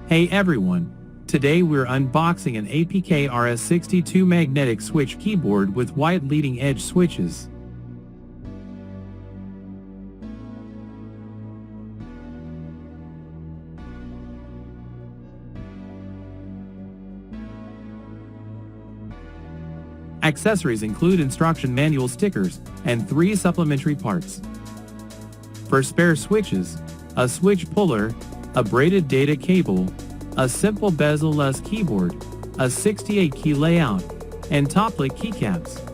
Hey everyone! Today we're unboxing an ATK RS6 magnetic switch keyboard with white leading edge switches. Accessories include instruction manual stickers and 3 supplementary parts. For spare switches, a switch puller, a braided data cable, a simple bezel-less keyboard, a 68-key layout, and top-lit keycaps.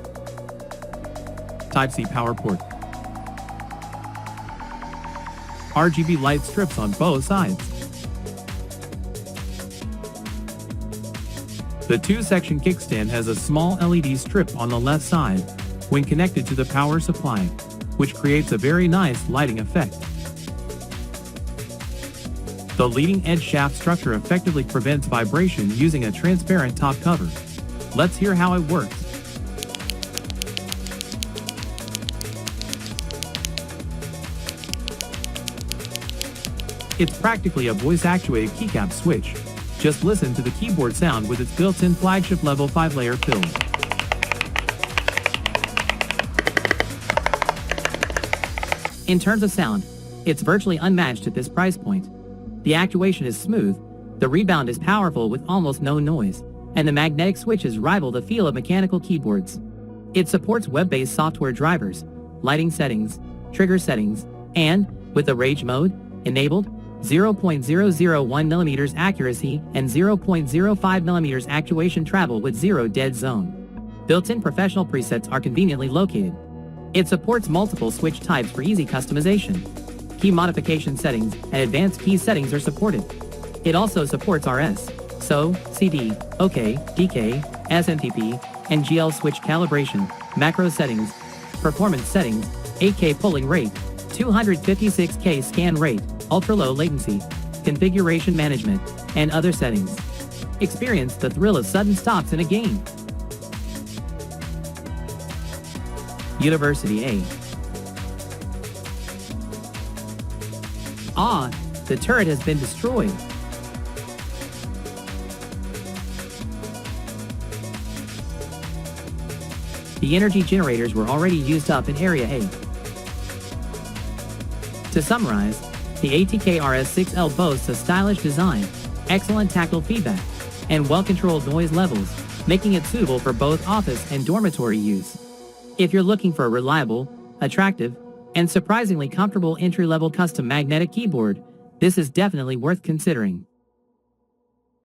Type-C power port. RGB light strips on both sides. The 2-section kickstand has a small LED strip on the left side when connected to the power supply, which creates a very nice lighting effect. The leading edge shaft structure effectively prevents vibration using a transparent top cover. Let's hear how it works. It's practically a voice-actuated keycap switch. Just listen to the keyboard sound with its built-in flagship level 5-layer fill. In terms of sound, it's virtually unmatched at this price point. The actuation is smooth, the rebound is powerful with almost no noise, and the magnetic switches rival the feel of mechanical keyboards. It supports web-based software drivers, lighting settings, trigger settings, and, with the Rage mode enabled, 0.001mm accuracy and 0.05mm actuation travel with 0 dead zone. Built-in professional presets are conveniently located. It supports multiple switch types for easy customization. Key modification settings and advanced key settings are supported. It also supports RS, SO, CD, OK, DK, SMTP, and GL switch calibration, macro settings, performance settings, 8K polling rate, 256K scan rate, ultra-low latency, configuration management, and other settings. Experience the thrill of sudden stops in a game. University A. The turret has been destroyed. The energy generators were already used up in Area A. To summarize, the ATK RS6L boasts a stylish design, excellent tactile feedback, and well-controlled noise levels, making it suitable for both office and dormitory use. If you're looking for a reliable, attractive, and surprisingly comfortable entry-level custom magnetic keyboard, this is definitely worth considering.